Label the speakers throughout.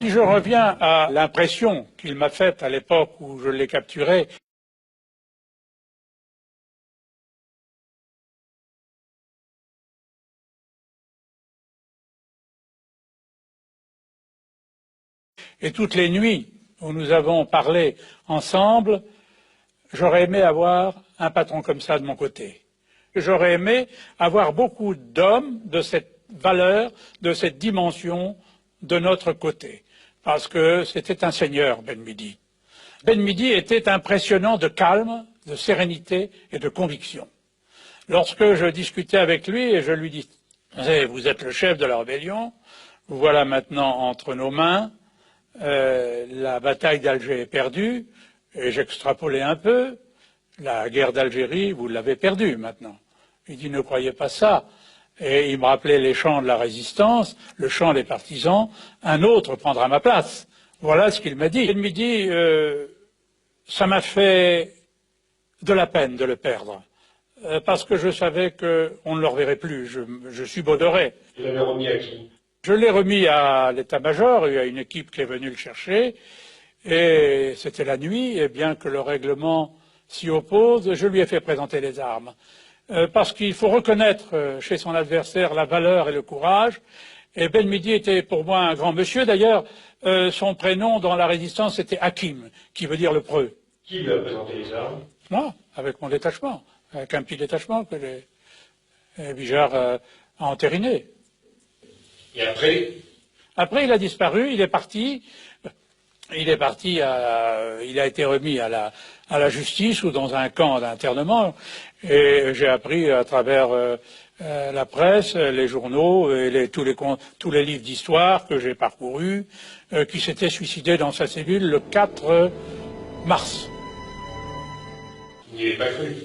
Speaker 1: Si je reviens à l'impression qu'il m'a faite à l'époque où je l'ai capturé, et toutes les nuits où nous avons parlé ensemble, j'aurais aimé avoir un patron comme ça de mon côté. J'aurais aimé avoir beaucoup d'hommes de cette valeur, de cette dimension de notre côté, parce que c'était un seigneur, Ben Midi. Ben Midi était impressionnant de calme, de sérénité et de conviction. Lorsque je discutais avec lui et je lui disais, vous êtes le chef de la rébellion, vous voilà maintenant entre nos mains, la bataille d'Alger est perdue, et j'extrapolais un peu, la guerre d'Algérie, vous l'avez perdue maintenant. Il dit, ne croyez pas ça. Et il me rappelait les chants de la résistance, le chant des partisans, un autre prendra ma place. Voilà ce qu'il m'a dit. Il me dit, ça m'a fait de la peine de le perdre, parce que je savais qu'on ne le reverrait plus, je subodorais.
Speaker 2: Vous l'avez remis à qui?
Speaker 1: Je l'ai remis à l'état-major, il y a une équipe qui est venue le chercher, et c'était la nuit, et bien que le règlement s'y oppose, je lui ai fait présenter les armes. Parce qu'il faut reconnaître chez son adversaire la valeur et le courage, et Ben Midi était pour moi un grand monsieur. D'ailleurs, son prénom dans la résistance était Hakim, qui veut dire le preux.
Speaker 2: Qui lui a présenté les armes?
Speaker 1: Moi, avec mon détachement, avec un petit détachement que Bijard a entériné.
Speaker 2: Et après?
Speaker 1: Après, il a disparu, il est parti. Il a été remis à la justice ou dans un camp d'internement. Et j'ai appris à travers la presse, les journaux et tous les livres d'histoire que j'ai parcourus, qu'il s'était suicidé dans sa cellule le 4 mars.
Speaker 2: Vous n'y avez pas cru?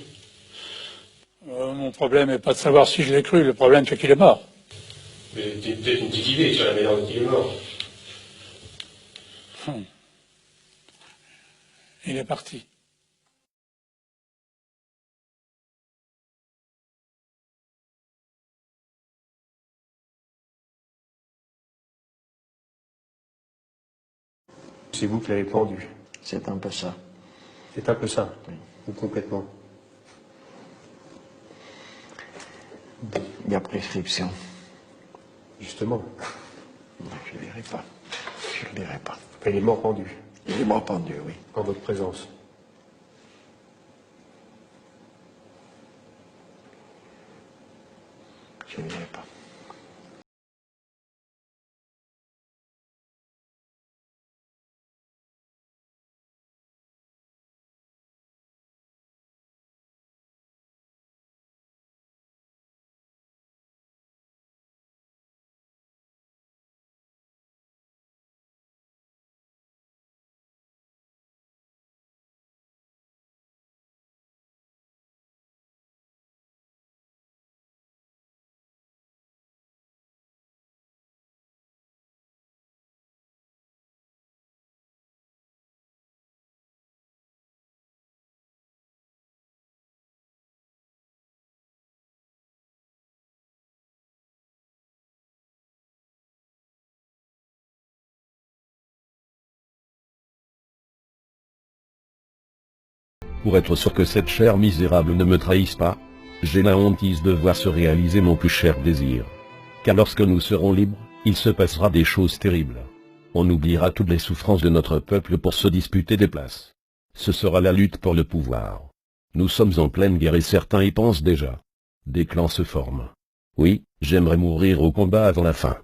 Speaker 1: Mon problème n'est pas de savoir si je l'ai cru, le problème c'est qu'il est mort.
Speaker 2: Mais peut-être une petite idée sur la manière dont il est mort.
Speaker 1: Il est parti.
Speaker 2: C'est vous qui l'avez pendu.
Speaker 3: C'est un peu ça.
Speaker 2: C'est un peu ça.
Speaker 3: Oui.
Speaker 2: Ou complètement.
Speaker 3: Il y a prescription.
Speaker 2: Justement.
Speaker 3: Je ne dirai pas. Je ne dirai pas.
Speaker 2: Il est mort pendu.
Speaker 3: Il est mort pendu, oui.
Speaker 2: En votre présence.
Speaker 3: Je ne dirai pas.
Speaker 4: Pour être sûr que cette chair misérable ne me trahisse pas, j'ai la hantise de voir se réaliser mon plus cher désir. Car lorsque nous serons libres, il se passera des choses terribles. On oubliera toutes les souffrances de notre peuple pour se disputer des places. Ce sera la lutte pour le pouvoir. Nous sommes en pleine guerre et certains y pensent déjà. Des clans se forment. Oui, j'aimerais mourir au combat avant la fin.